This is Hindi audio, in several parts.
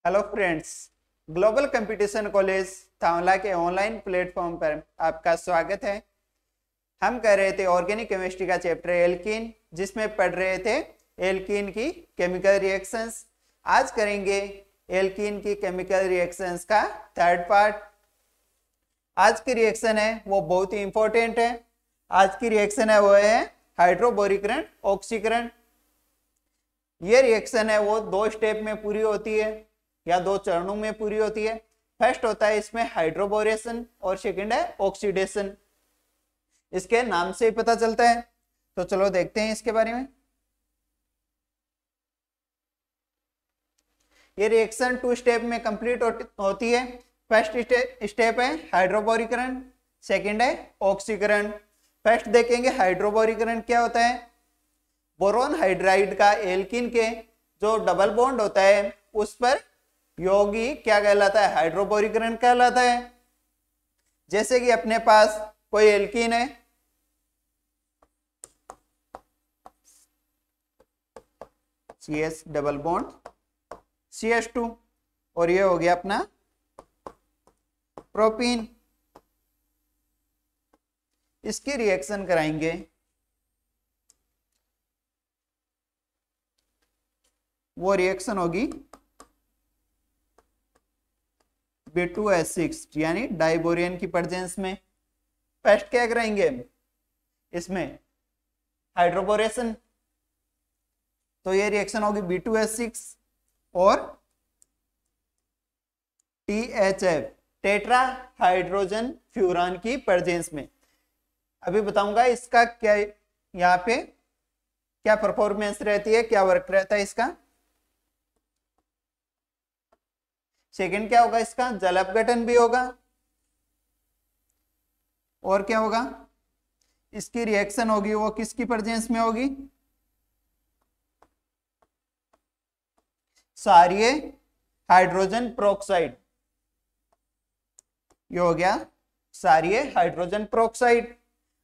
Hello friends, global competition college Thawla के ऑनलाइन प्लेटफॉर्म पर आपका स्वागत है। हम कर रहे थे ऑर्गेनिक केमिस्ट्री का चैप्टर एल्कीन, जिसमें पढ़ रहे थे एल्कीन की केमिकल रिएक्शंस। आज करेंगे एल्कीन की केमिकल रिएक्शंस का थर्ड पार्ट। आज की रिएक्शन है वो बहुत ही इंपॉर्टेंट है। आज की रिएक्शन है वो है हाइड्रोबोरीकरण ऑक्सीकरण। ये रिएक्शन है वो दो स्टेप में पूरी होती है या दो चरणों में पूरी होती है। फर्स्ट होता है इसमें हाइड्रोबोरेशन और सेकंड है ऑक्सीडेशन। इसके नाम से ही पता चलता है, तो चलो देखते हैं इसके बारे में। ये रिएक्शन टू स्टेप में कंप्लीट होती है। फर्स्ट स्टेप है हाइड्रोबोरीकरण, सेकंड है ऑक्सीकरण। फर्स्ट देखेंगे हाइड्रोबोरीकरण क्या होता है। बोरोन हाइड्राइड का एल्कीन के जो डबल बॉन्ड होता है उस पर यौगी क्या कहलाता है, हाइड्रोबोरीकरण कहलाता है। जैसे कि अपने पास कोई एल्कीन है, CH डबल बॉन्ड CH2, और ये हो गया अपना प्रोपीन। इसकी रिएक्शन कराएंगे। वो रिएक्शन होगी B2H6 यानी डाइबोरियन की प्रेजेंस में। फर्स्ट क्या कराएंगे इसमें हाइड्रोबोरेशन, तो ये रिएक्शन होगी B2H6 और THF टेट्रा हाइड्रोजन फ्यूरान की प्रेजेंस में। अभी बताऊंगा इसका क्या यहाँ पे क्या परफॉर्मेंस रहती है, क्या वर्क रहता है इसका। सेकंड क्या होगा, इसका जल अपघटन भी होगा। और क्या होगा, इसकी रिएक्शन होगी वो किसकी प्रेजेंस में होगी, क्षारीय हाइड्रोजन पेरोक्साइड। ये हो गया क्षारीय हाइड्रोजन पेरोक्साइड।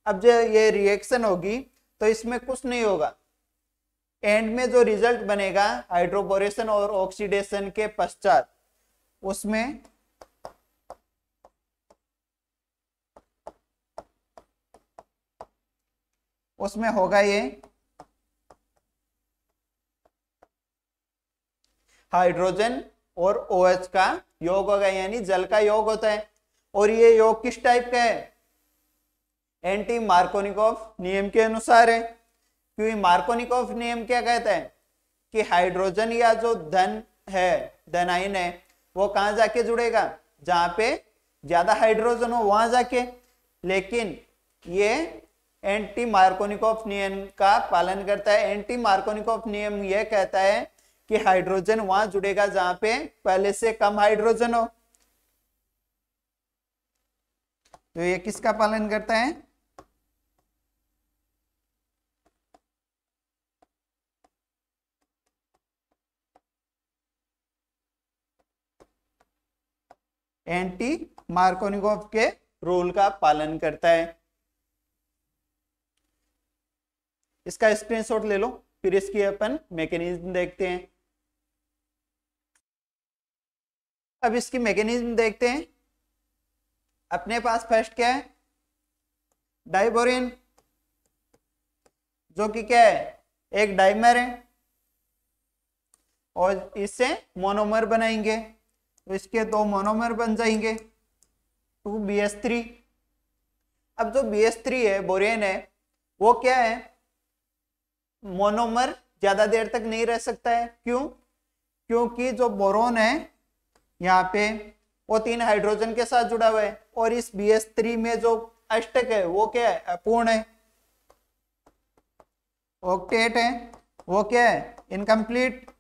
अब जो ये रिएक्शन होगी तो इसमें कुछ नहीं होगा। एंड में जो रिजल्ट बनेगा हाइड्रोबोरेशन और ऑक्सीडेशन के पश्चात, उसमें होगा ये हाइड्रोजन और OH का योग होगा, यानी जल का योग होता है। और ये योग किस टाइप का है, एंटी मार्कोनिकोव नियम के अनुसार है। क्योंकि मार्कोनिकोव नियम क्या कहता है कि हाइड्रोजन या जो धन है, धनायन है, वो कहां जाके जुड़ेगा, जहां पे ज्यादा हाइड्रोजन हो वहां जाके। लेकिन ये एंटी मार्कोनिकोव नियम का पालन करता है। एंटी मार्कोनिकोव नियम यह कहता है कि हाइड्रोजन वहां जुड़ेगा जहां पे पहले से कम हाइड्रोजन हो। तो ये किसका पालन करता है, एंटी मार्कोनिकोव के रूल का पालन करता है। इसका स्क्रीनशॉट ले लो, फिर इसकी अपन मैकेनिज्म देखते हैं। अब इसकी मैकेनिज्म देखते हैं। अपने पास फर्स्ट क्या है, डाइबोरिन, जो कि क्या है, एक डाइमर है, और इससे मोनोमर बनाएंगे तो इसके दो मोनोमर बन जाएंगे 2BH3। अब जो BH3 है, बोरेन है, वो क्या है, मोनोमर ज्यादा देर तक नहीं रह सकता है। क्यों, क्योंकि जो बोरोन है यहाँ पे वो 3 हाइड्रोजन के साथ जुड़ा हुआ है, और इस BH3 में जो अष्टक है वो क्या है, अपूर्ण है। ऑक्टेट है वो क्या है, इनकम्प्लीट।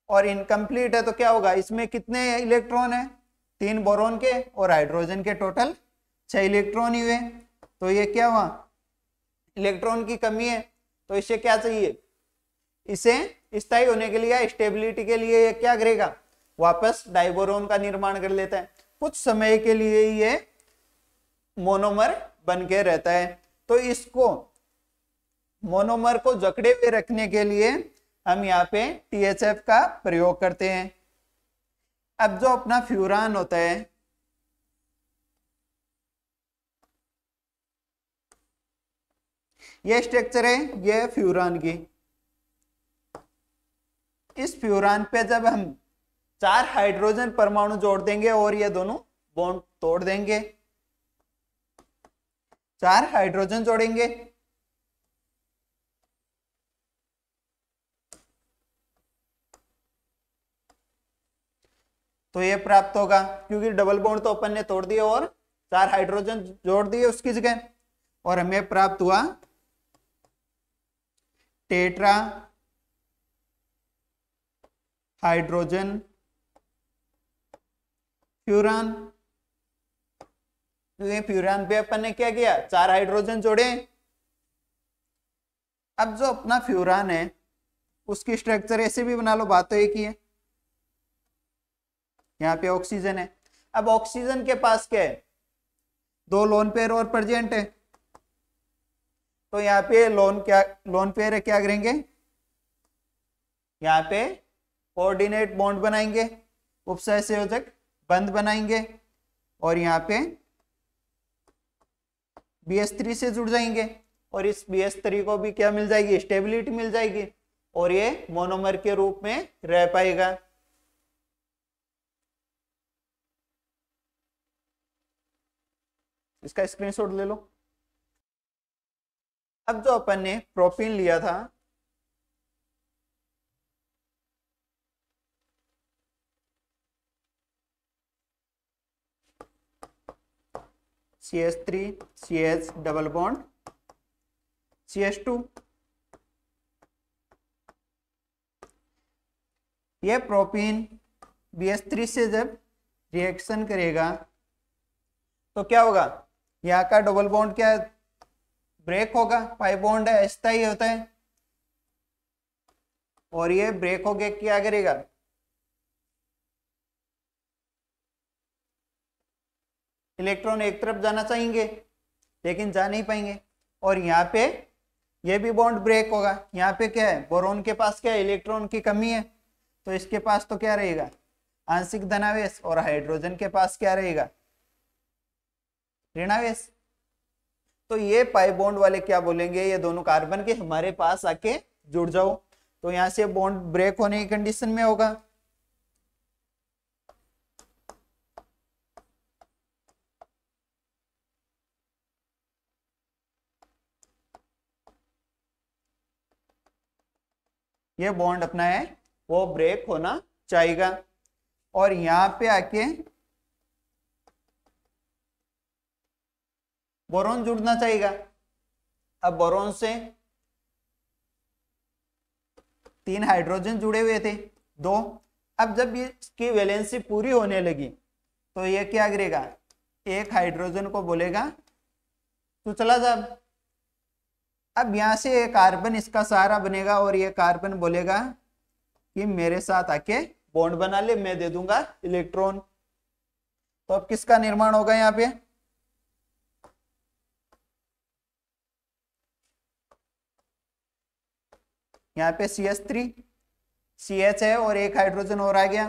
और इनकम्प्लीट है तो क्या होगा, इसमें कितने इलेक्ट्रॉन है, 3 बोरोन के और हाइड्रोजन के टोटल 6 इलेक्ट्रॉन ही हुए। तो ये क्या हुआ, इलेक्ट्रॉन की कमी है। तो इसे क्या चाहिए, इसे स्थायी होने के लिए, स्टेबिलिटी के लिए ये क्या करेगा, वापस डाइबोरोन का निर्माण कर लेता है। कुछ समय के लिए ये मोनोमर बन के रहता है। तो इसको मोनोमर को जकड़े हुए रखने के लिए हम यहाँ पे THF का प्रयोग करते हैं। अब जो अपना फ्यूरान होता है, ये स्ट्रक्चर है, ये फ्यूरान की। इस फ्यूरान पे जब हम 4 हाइड्रोजन परमाणु जोड़ देंगे और ये दोनों बॉन्ड तोड़ देंगे, 4 हाइड्रोजन जोड़ेंगे, तो ये प्राप्त होगा, क्योंकि डबल बॉन्ड तो अपन ने तोड़ दिया और 4 हाइड्रोजन जोड़ दिए उसकी जगह, और हमें प्राप्त हुआ टेट्रा हाइड्रोजन फ्यूरान। क्योंकि फ्यूरान पे अपन ने क्या किया, 4 हाइड्रोजन जोड़े। अब जो अपना फ्यूरान है उसकी स्ट्रक्चर ऐसे भी बना लो, बात तो एक ही है। यहाँ पे ऑक्सीजन है, अब ऑक्सीजन के पास क्या है, 2 लोन पेयर और प्रेजेंट है, तो यहाँ पे लोन पेयर है, क्या करेंगे, यहाँ पे कोऑर्डिनेट बॉन्ड बनाएंगे, उपसय संयोजक बंध बनाएंगे, और यहाँ पे BH3 से जुड़ जाएंगे, और इस BH3 को भी क्या मिल जाएगी, स्टेबिलिटी मिल जाएगी, और ये मोनोमर के रूप में रह पाएगा। इसका स्क्रीनशॉट ले लो। अब जो अपन ने प्रोपीन लिया था, CH3 CH double bond CH2, यह प्रोपीन BH3 से जब रिएक्शन करेगा तो क्या होगा, यहाँ का डबल बॉन्ड क्या ब्रेक होगा, पाई बॉन्ड है, अस्थायी होता है, और ये ब्रेक हो गया क्या करेगा, इलेक्ट्रॉन एक तरफ जाना चाहेंगे लेकिन जा नहीं पाएंगे, और यहाँ पे ये भी बॉन्ड ब्रेक होगा। यहाँ पे क्या है, बोरोन के पास क्या है, इलेक्ट्रॉन की कमी है, तो इसके पास तो क्या रहेगा, आंशिक धनावेश, और हाइड्रोजन के पास क्या रहेगा, ऋणावेश। तो ये पाई बॉन्ड वाले क्या बोलेंगे, ये दोनों कार्बन के हमारे पास आके जुड़ जाओ, तो यहां से बॉन्ड ब्रेक होने की कंडीशन में होगा। ये बॉन्ड अपना है वो ब्रेक होना चाहिएगा, और यहां पे आके बोरोन जुड़ना चाहिएगा। अब बोरोन से 3 हाइड्रोजन जुड़े हुए थे, 2। अब जब इसकी वैलेंसी पूरी होने लगी तो ये क्या करेगा, एक हाइड्रोजन को बोलेगा तू चला जा। अब यहां से एक कार्बन इसका सहारा बनेगा, और ये कार्बन बोलेगा कि मेरे साथ आके बॉन्ड बना ले, मैं दे दूंगा इलेक्ट्रॉन। तो अब किसका निर्माण होगा, यहाँ पे यहाँ पे CH3 CH है और एक हाइड्रोजन और आ गया,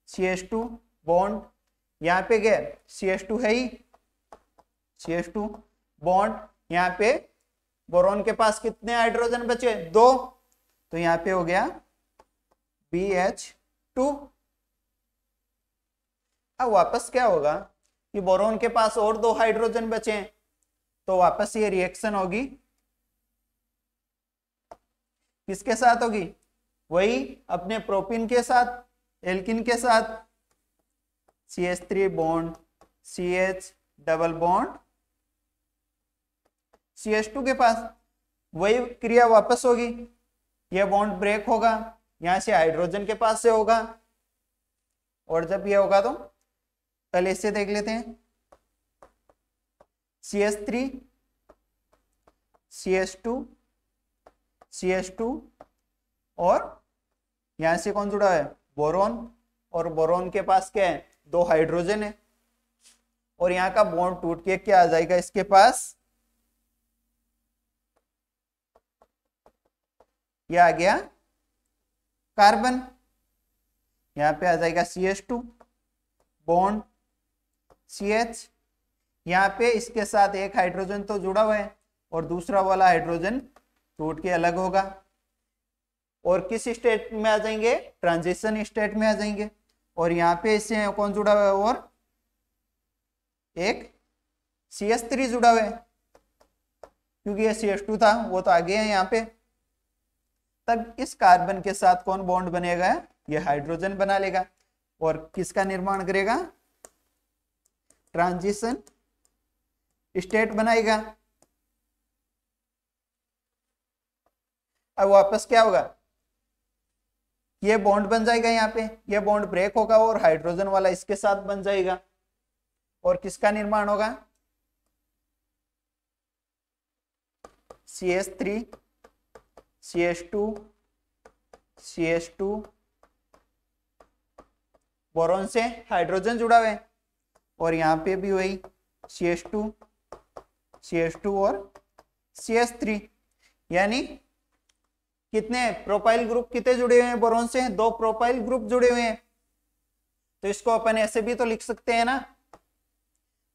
CH2 बॉन्ड, यहाँ पे क्या CH2 है ही, CH2 बॉन्ड, यहाँ पे बोरोन के पास कितने हाइड्रोजन बचे, 2, तो यहाँ पे हो गया BH2। अब वापस क्या होगा कि बोरोन के पास और 2 हाइड्रोजन बचे हैं, तो वापस ये रिएक्शन होगी, किसके साथ होगी, वही अपने प्रोपीन के साथ, एल्किन के साथ, CH3 bond CH double bond CH2 के पास, वही क्रिया वापस होगी, यह बॉन्ड ब्रेक होगा, यहां से हाइड्रोजन के पास से होगा, और जब ये होगा तो पहले इससे देख लेते हैं, CH3 CH2 CH2, और यहां से कौन जुड़ा है, बोरोन, और बोरोन के पास क्या है, 2 हाइड्रोजन है, और यहाँ का बॉन्ड टूट के क्या आ जाएगा इसके पास, ये आ गया कार्बन, यहाँ पे आ जाएगा CH2 बॉन्ड CH, यहाँ पे इसके साथ एक हाइड्रोजन तो जुड़ा हुआ है और दूसरा वाला हाइड्रोजन टूट के अलग होगा, और किस स्टेट में आ जाएंगे, ट्रांजिशन स्टेट में आ जाएंगे। और यहाँ पे इससे कौन जुड़ा हुआ है, और एक CH3 जुड़ा हुआ है, क्योंकि ये CH2 था वो तो आगे है यहाँ पे। तब इस कार्बन के साथ कौन बॉन्ड बनेगा, ये हाइड्रोजन बना लेगा और किसका निर्माण करेगा, ट्रांजिशन स्टेट बनाएगा। अब वापस क्या होगा, ये बॉन्ड बन जाएगा, यहाँ पे ये बॉन्ड ब्रेक होगा और हाइड्रोजन वाला इसके साथ बन जाएगा, और किसका निर्माण होगा, CH3 CH2 CH2 बोरॉन से हाइड्रोजन जुड़ा हुआ है, और यहाँ पे भी वही CH2 CH2 और CH3, यानी कितने प्रोपाइल ग्रुप कितने जुड़े हुए हैं बोरॉन से, 2 प्रोपाइल ग्रुप जुड़े हुए हैं। तो इसको अपन ऐसे भी तो लिख सकते हैं ना,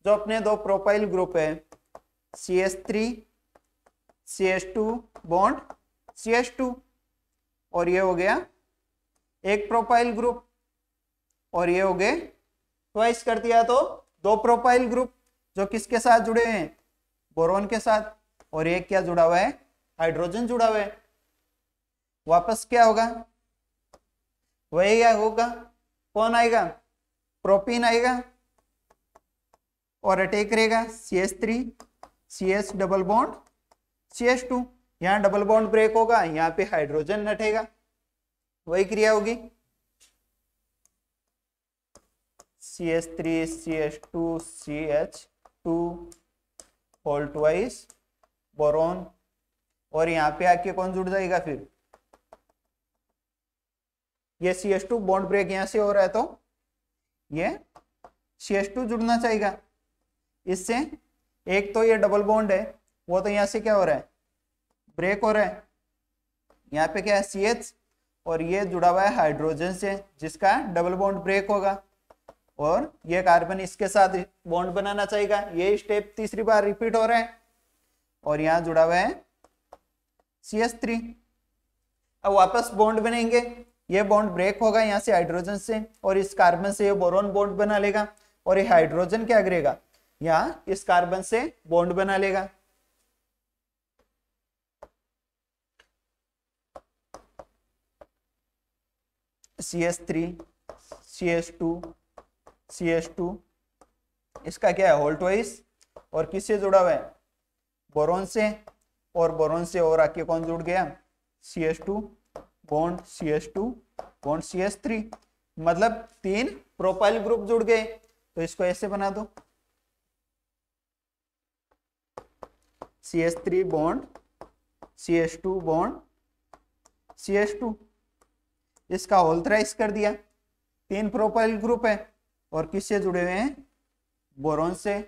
जो अपने 2 प्रोपाइल ग्रुप है CH3 CH2 बॉन्ड CH2, और ये हो गया एक प्रोपाइल ग्रुप, और ये हो गए ट्वाइस कर दिया तो 2 प्रोपाइल ग्रुप, जो किसके साथ जुड़े हुए हैं, बोरॉन के साथ, और एक क्या जुड़ा हुआ है, हाइड्रोजन जुड़ा हुआ है। वापस क्या होगा, वही क्या होगा, कौन आएगा, प्रोपीन आएगा और अटैक करेगा CH3 CH double bond CH2, यहाँ डबल बॉन्ड ब्रेक होगा, यहाँ पे हाइड्रोजन हटेगा, वही क्रिया होगी, CH3 CH2 CH2 whole twice boron, और यहाँ पे आके कौन जुड़ जाएगा, फिर ये CH2 बॉन्ड ब्रेक यहाँ से हो रहा है तो ये CH2 जुड़ना चाहिए इससे। एक तो ये डबल बॉन्ड है वो तो यहाँ से क्या हो रहा है, ब्रेक हो रहा है, यहाँ पे क्या है CH, और ये जुड़ा हुआ है हाइड्रोजन से जिसका डबल बॉन्ड ब्रेक होगा, और ये कार्बन इसके साथ बॉन्ड बनाना चाहिए, ये स्टेप तीसरी बार रिपीट हो रहा है, और यहाँ जुड़ा हुआ है CH3। अब वापस बॉन्ड बनेंगे, ये बॉन्ड ब्रेक होगा यहाँ से हाइड्रोजन से, और इस कार्बन से ये बोरॉन बॉन्ड बना लेगा, और ये हाइड्रोजन क्या करेगा, यहाँ इस कार्बन से बॉन्ड बना लेगा। CH3 CH2 CH2 इसका क्या है, होल ट्वाइस, और किससे जुड़ा हुआ है, बोरॉन से, और बोरॉन से और आके कौन जुड़ गया, CH2 bond CH2 bond CH3, मतलब 3 प्रोपाइल ग्रुप जुड़ गए। तो इसको ऐसे बना दो, CH3 bond CH2 bond CH2, इसका होल थ्राइस कर दिया, 3 प्रोपाइल ग्रुप है, और किससे जुड़े हुए हैं, बोरॉन से।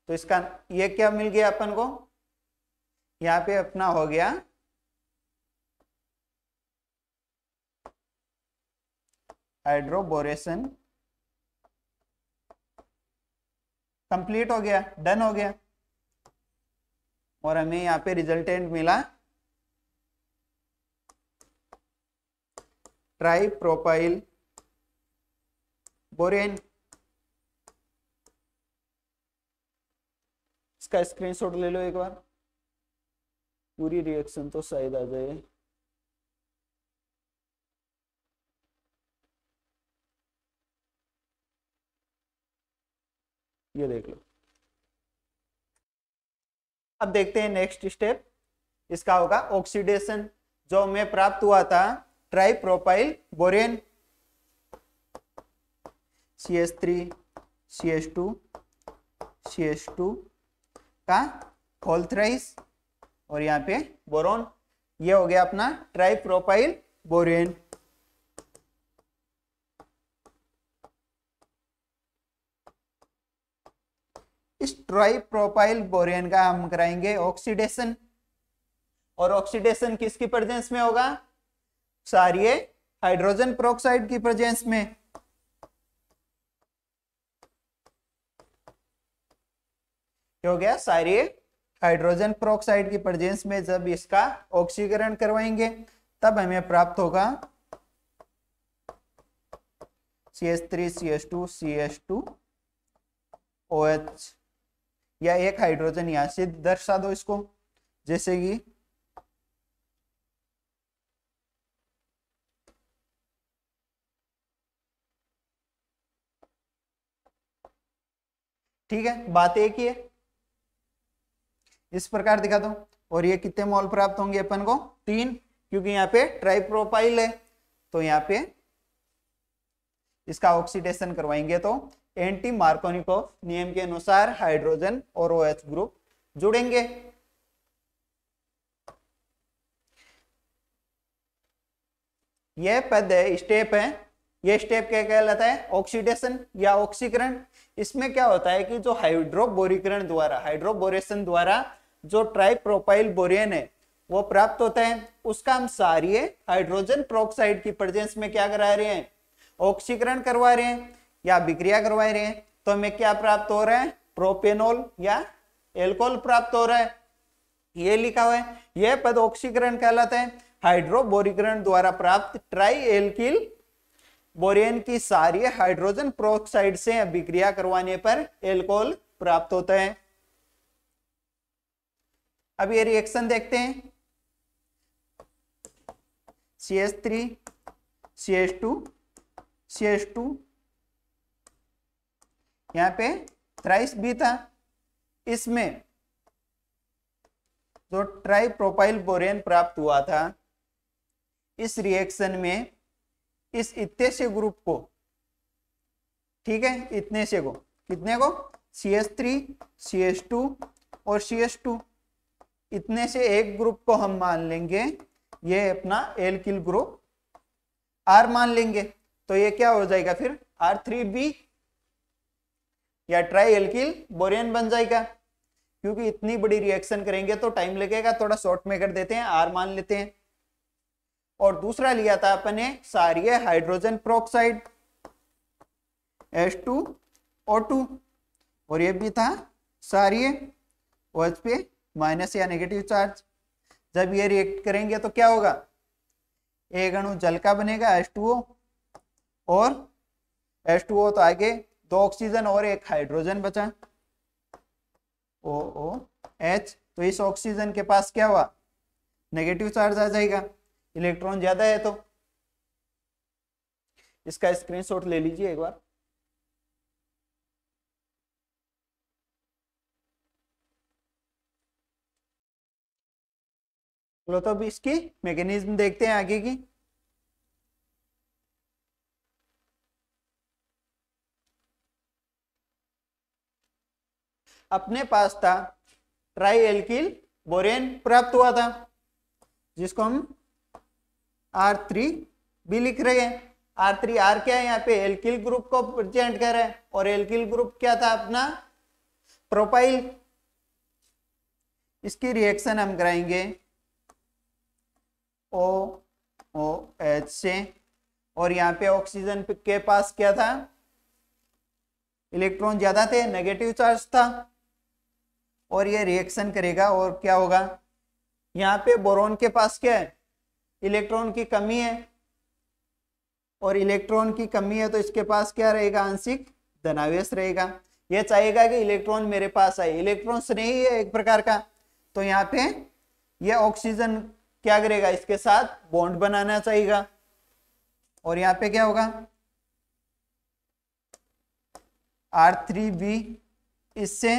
तो इसका ये क्या मिल गया अपन को, यहाँ पे अपना हो गया हाइड्रोबोरेशन कंप्लीट हो गया, डन हो गया, और हमें यहाँ पे रिजल्टेंट मिला ट्राई प्रोपाइल बोरेन। इसका स्क्रीनशॉट ले लो एक बार, पूरी रिएक्शन तो शायद आ जाए। ये देख लो। अब देखते हैं नेक्स्ट स्टेप, इसका होगा ऑक्सीडेशन, जो हमें प्राप्त हुआ था try propyl borane, CH3 CH2 CH2 का होल थ्राइस, और यहाँ पे बोरॉन, ये हो गया अपना ट्राई प्रोपाइल बोरेन। इस ट्राई प्रोपाइल बोरेन का हम कराएंगे ऑक्सीडेशन, और ऑक्सीडेशन किसकी प्रेजेंस में होगा? क्षारीय हाइड्रोजन पेरोक्साइड की प्रेजेंस में। क्या हो गया? क्षारीय हाइड्रोजन पेरोक्साइड की प्रेजेंस में जब इसका ऑक्सीकरण करवाएंगे तब हमें प्राप्त होगा CH3CH2CH2OH, या एक हाइड्रोजन यहां से दर्शा दो इसको, जैसे कि ठीक है, बात एक ही है, इस प्रकार दिखा दो। और ये कितने मोल प्राप्त होंगे अपन को? 3, क्योंकि यहाँ पे ट्राइप्रोपाइल है, तो यहाँ पे इसका ऑक्सीडेशन करवाएंगे तो एंटी मार्कोनिकोव नियम के अनुसार हाइड्रोजन और OH ग्रुप जुड़ेंगे। यह पद है, स्टेप है, ये स्टेप क्या कहलाता है? ऑक्सीडेशन या ऑक्सीकरण। इसमें क्या होता है कि जो हाइड्रोबोरीकरण द्वारा, हाइड्रोबोरेशन द्वारा जो ट्राइप्रोपाइल बोरेन है वो प्राप्त होता है, उसका हम क्षारीय हाइड्रोजन पेरोक्साइड की प्रेजेंस में क्या करा रहे हैं? ऑक्सीकरण करवा रहे हैं या विक्रिया करवा रहे हैं। तो हमें क्या प्राप्त हो रहा है? प्रोपेनॉल या एल्कोहल प्राप्त हो रहा है, ये लिखा हुआ है। यह पद ऑक्सीकरण कहलाता है। हाइड्रोबोरीकरण द्वारा प्राप्त ट्राई एल्किल बोरेन की क्षारीय हाइड्रोजन पेरोक्साइड से अभिक्रिया करवाने पर एल्कोहल प्राप्त होता है। अब ये रिएक्शन देखते हैं। CH3 CH2 CH2, यहां पे थ्राइस भी था। इसमें जो ट्राइप्रोपाइल बोरेन प्राप्त हुआ था, इस रिएक्शन में इस इतने से ग्रुप को, ठीक है, इतने से को, कितने को? CH3 CH2 और CH2, इतने से एक ग्रुप को हम मान लेंगे ये अपना एल्किल ग्रुप R मान लेंगे। तो ये क्या हो जाएगा फिर? R3B या ट्राई एल्किल बोरेन बन जाएगा। क्योंकि इतनी बड़ी रिएक्शन करेंगे तो टाइम लगेगा, थोड़ा शॉर्ट में कर देते हैं, R मान लेते हैं। और दूसरा लिया था अपन ने क्षारीय हाइड्रोजन पेरोक्साइड H2O2, और ये भी था क्षारीय, OH पे माइनस या नेगेटिव चार्ज। जब ये रिएक्ट करेंगे तो क्या होगा? एक अणु जल का बनेगा H2O, और H2O तो आगे 2 ऑक्सीजन और 1 हाइड्रोजन बचा OOH। तो इस ऑक्सीजन के पास क्या हुआ? नेगेटिव चार्ज आ जाएगा, इलेक्ट्रॉन ज्यादा है। तो इसका स्क्रीनशॉट ले लीजिए एक बार। चलो तो अब इसकी मैकेनिज्म देखते हैं आगे की। अपने पास था ट्राई एल्किल बोरेन प्राप्त हुआ था, जिसको हम R3 भी लिख रहे हैं। R3 R क्या है? यहाँ पे एल्किल ग्रुप को प्रेजेंट कर रहा है, और एल्किल ग्रुप क्या था अपना? प्रोपाइल। इसकी रिएक्शन हम कराएंगे OOH से, और यहाँ पे ऑक्सीजन के पास क्या था? इलेक्ट्रॉन ज्यादा थे, नेगेटिव चार्ज था, और ये रिएक्शन करेगा और क्या होगा? यहाँ पे बोरॉन के पास क्या है? इलेक्ट्रॉन की कमी है, और इलेक्ट्रॉन की कमी है तो इसके पास क्या रहेगा? आंशिक धनावेश रहेगा। ये चाहेगा कि इलेक्ट्रॉन मेरे पास आए, इलेक्ट्रॉन स्नेही है एक प्रकार का। तो यहाँ पे ये ऑक्सीजन क्या करेगा? इसके साथ बॉन्ड बनाना चाहेगा, और यहाँ पे क्या होगा? R3B इससे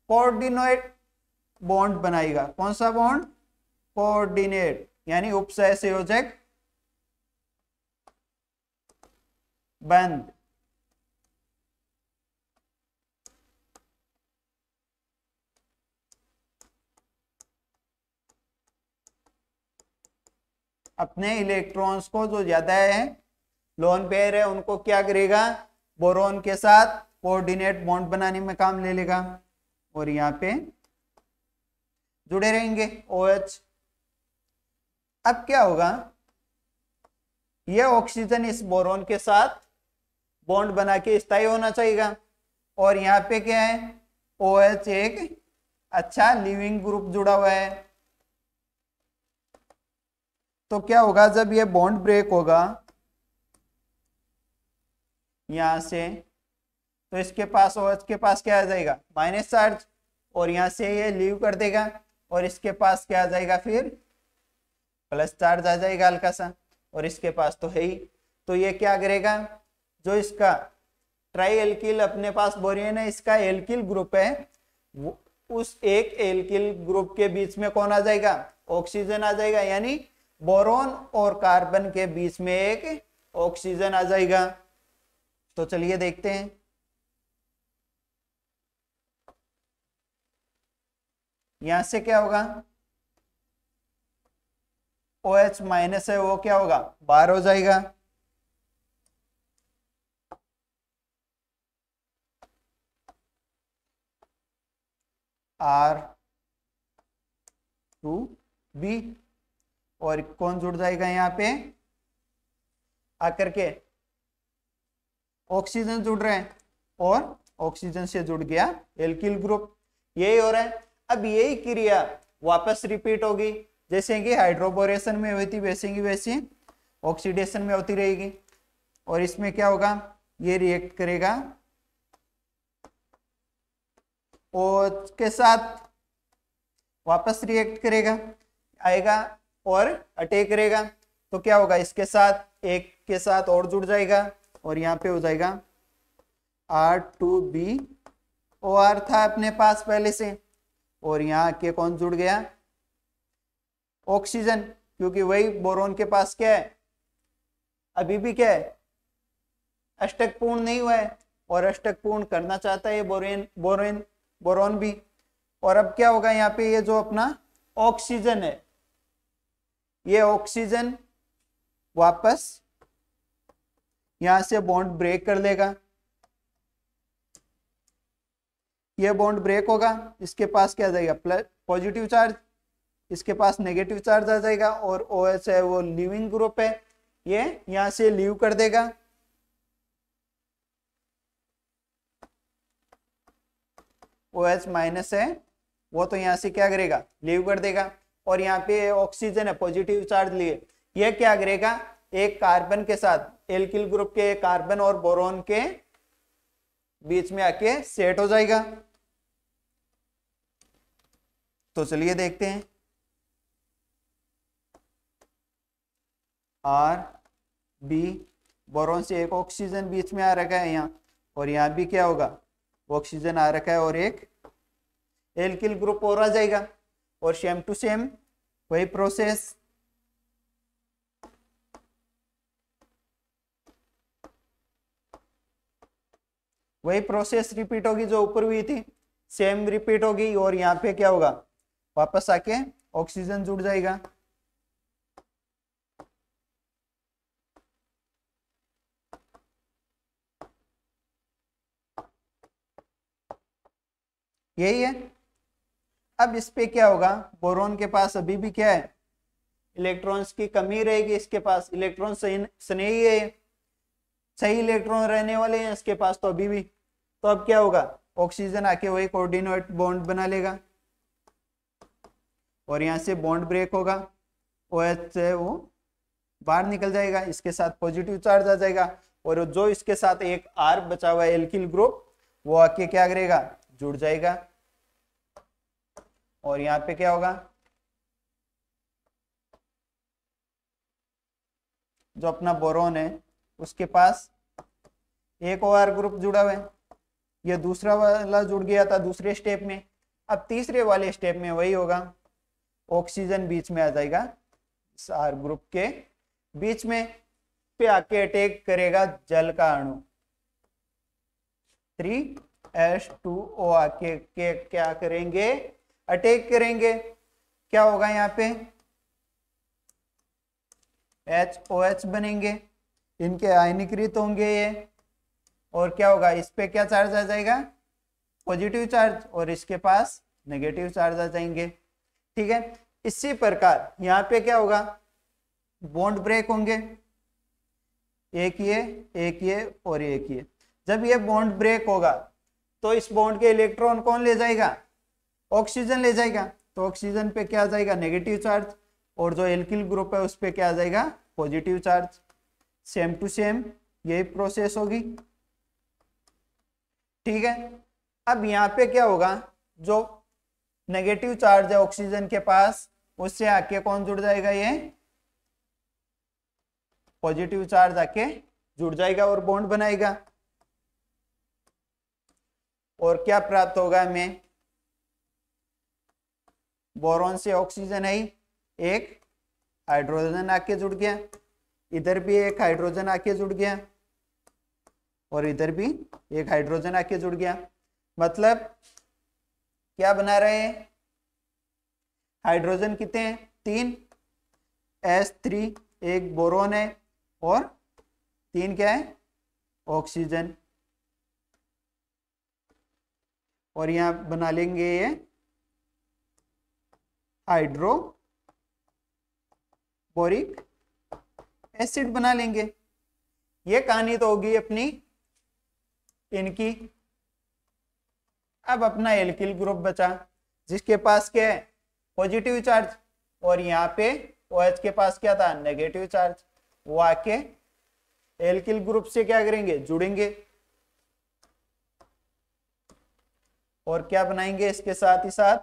कोऑर्डिनेट बॉन्ड बनाएगा। कौन सा बॉन्ड? कोऑर्डिनेट, यानी उपसहसंयोजक बंध। अपने इलेक्ट्रॉन्स को जो ज्यादा है, लोन पेयर है, उनको क्या करेगा? बोरॉन के साथ कोऑर्डिनेट बॉन्ड बनाने में काम ले लेगा, और यहाँ पे जुड़े रहेंगे OH अब क्या होगा, ये ऑक्सीजन इस बोरॉन के साथ बॉन्ड बना के स्थायी होना चाहिए, और यहाँ पे क्या है, OH एक अच्छा लिविंग ग्रुप जुड़ा हुआ है। तो क्या होगा, जब ये बॉन्ड ब्रेक होगा यहां से, तो इसके पास OH के पास क्या आ जाएगा, माइनस चार्ज, और यहां से ये लीव कर देगा, और इसके पास क्या आ जाएगा, फिर प्लस चार्ज आ जाएगा हल्का सा, और इसके पास तो है ही। तो ये क्या करेगा, जो इसका ट्राई एल्किल अपने पास बोरियन है, इसका एल्किल ग्रुप है, वो उस एक एल्किल ग्रुप के बीच में कौन आ जाएगा, ऑक्सीजन आ जाएगा, यानी बोरॉन और कार्बन के बीच में एक ऑक्सीजन आ जाएगा। तो चलिए देखते हैं। यहां से क्या होगा, OH माइनस है वो क्या होगा, बाहर हो जाएगा, R2B, और कौन जुड़ जाएगा यहाँ पे आकर के, ऑक्सीजन जुड़ रहे हैं, और ऑक्सीजन से जुड़ गया एल्किल ग्रुप। यही हो रहा है। अब यही क्रिया वापस रिपीट होगी, जैसे कि हाइड्रोबोरेशन में हुई थी वैसे की वैसी ऑक्सीडेशन में होती रहेगी। और इसमें क्या होगा, ये रिएक्ट करेगा OH के साथ, वापस रिएक्ट करेगा, आएगा और अटैक करेगा। तो क्या होगा, इसके साथ एक के साथ और जुड़ जाएगा, और यहाँ पे हो जाएगा R2BOR था अपने पास पहले से, और यहाँ के कौन जुड़ गया, ऑक्सीजन, क्योंकि वही बोरॉन के पास क्या है, अभी भी क्या है, अष्टक पूर्ण नहीं हुआ है, और अष्टक पूर्ण करना चाहता है बोरॉन भी। और अब क्या होगा, यहाँ पे ये जो अपना ऑक्सीजन है, ये ऑक्सीजन वापस यहां से बॉन्ड ब्रेक कर लेगा, ये बॉन्ड ब्रेक होगा, इसके पास क्या आ जाएगा, प्लस पॉजिटिव चार्ज, इसके पास नेगेटिव चार्ज आ जाएगा, और OH है वो लिविंग ग्रुप है, ये यहां से लीव कर देगा, OH माइनस है वो तो यहां से क्या करेगा, लीव कर देगा, और यहाँ पे ऑक्सीजन है पॉजिटिव चार्ज लिए, ये क्या करेगा, एक कार्बन के साथ एल्किल ग्रुप के कार्बन और बोरॉन के बीच में आके सेट हो जाएगा। तो चलिए देखते हैं। R B, बोरॉन से एक ऑक्सीजन बीच में आ रखा है यहाँ, और यहाँ भी क्या होगा, ऑक्सीजन आ रखा है, और एक एल्किल ग्रुप और आ जाएगा, और सेम टू सेम वही प्रोसेस, रिपीट होगी जो ऊपर हुई थी, सेम रिपीट होगी, और यहाँ पे क्या होगा, वापस आके ऑक्सीजन जुड़ जाएगा। यही है। अब इस पे क्या होगा, बोरॉन के पास अभी भी क्या है, इलेक्ट्रॉन्स की कमी रहेगी, इसके पास इलेक्ट्रॉन सही है, सही इलेक्ट्रॉन रहने वाले हैं इसके पास तो अभी भी। तो अब क्या होगा, ऑक्सीजन आके वही कोऑर्डिनेट बॉन्ड बना लेगा, और यहाँ से बॉन्ड ब्रेक होगा, OH से वो बाहर निकल जाएगा, इसके साथ पॉजिटिव चार्ज आ जाएगा, और जो इसके साथ एक R बचा हुआ है एल्किल ग्रुप, वो आके क्या करेगा, जुड़ जाएगा, और यहाँ पे क्या होगा, जो अपना बोरॉन है उसके पास एक OR ग्रुप जुड़ा हुआ है, ये दूसरा वाला जुड़ गया था दूसरे स्टेप में। अब तीसरे वाले स्टेप में वही होगा, ऑक्सीजन बीच में आ जाएगा इस R ग्रुप के बीच में, पे आके अटैक करेगा जल का अणु 3H2O आके के क्या करेंगे, अटैक करेंगे। क्या होगा, यहाँ पे HOH बनेंगे, इनके आयनीकृत होंगे ये, और क्या होगा, इस पे क्या चार्ज आ जाएगा, पॉजिटिव चार्ज, और इसके पास नेगेटिव चार्ज आ जाएंगे। ठीक है, इसी प्रकार यहाँ पे क्या होगा, बॉन्ड ब्रेक होंगे, एक ये और एक ये। जब ये बॉन्ड ब्रेक होगा तो इस बॉन्ड के इलेक्ट्रॉन कौन ले जाएगा? ऑक्सीजन ले जाएगा। तो ऑक्सीजन पे क्या आ जाएगा? नेगेटिव चार्ज, और जो एल्किल ग्रुप है उस पे क्या आ जाएगा? Positive charge. Same to same यही प्रोसेस होगी, ठीक है। अब यहाँ पे क्या होगा? जो नेगेटिव चार्ज है ऑक्सीजन के पास, उससे आके कौन जुड़ जाएगा? ये पॉजिटिव चार्ज आके जुड़ जाएगा और बॉन्ड बनाएगा। और क्या प्राप्त होगा हमें? बोरॉन से ऑक्सीजन है, एक हाइड्रोजन आके जुड़ गया, इधर भी एक हाइड्रोजन आके जुड़ गया, और इधर भी एक हाइड्रोजन आके जुड़ गया। मतलब क्या बना रहे हैं? हाइड्रोजन कितने हैं? 3, S3, एक बोरॉन है, और 3 क्या है? ऑक्सीजन। और यहां बना लेंगे ये हाइड्रोबोरिक एसिड बना लेंगे। ये कहानी तो होगी अपनी इनकी। अब अपना एल्किल ग्रुप बचा, जिसके पास क्या है? पॉजिटिव चार्ज, और यहाँ पे OH के पास क्या था? Negative charge. वो आके एल्किल ग्रुप से क्या करेंगे? जुड़ेंगे, और क्या बनाएंगे इसके साथ ही साथ?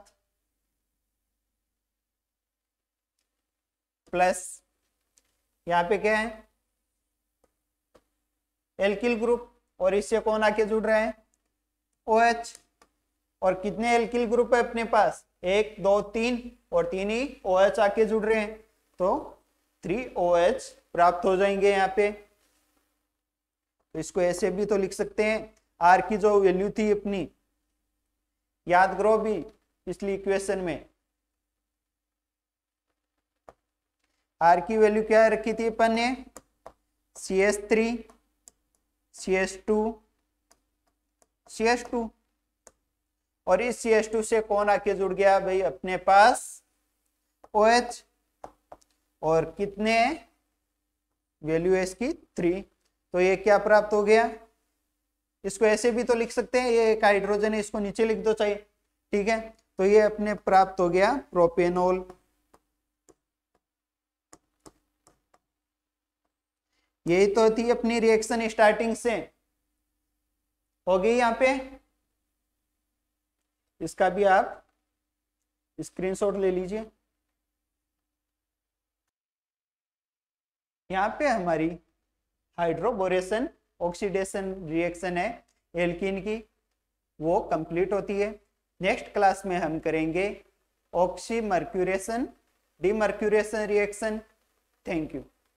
प्लस। यहाँ पे क्या है? एल्किल ग्रुप, और इससे कौन आके जुड़ रहा है? OH। और कितने एल्किल ग्रुप है अपने पास? 1, 2, 3, और 3 ही OH आके जुड़ रहे हैं, तो 3 OH प्राप्त हो जाएंगे यहाँ पे। तो इसको ऐसे भी तो लिख सकते हैं। R की जो वैल्यू थी अपनी, याद करो भी पिछली इक्वेशन में, R की वैल्यू क्या रखी थी अपन ने? CH3, CH2, CH2। और इस CH2 से कौन आके जुड़ गया भाई अपने पास? OH। और कितने वैल्यू है इसकी? 3। तो ये क्या प्राप्त हो गया? इसको ऐसे भी तो लिख सकते हैं, ये एक हाइड्रोजन है, इसको नीचे लिख दो चाहिए, ठीक है। तो ये अपने प्राप्त हो गया प्रोपेनॉल। यही तो थी अपनी रिएक्शन स्टार्टिंग से, हो गई यहाँ पे। इसका भी आप स्क्रीनशॉट ले लीजिए। यहाँ पे हमारी हाइड्रोबोरेशन ऑक्सीडेशन रिएक्शन है एल्कीन की, वो कंप्लीट होती है। नेक्स्ट क्लास में हम करेंगे oxymercuration demercuration reaction. Thank you.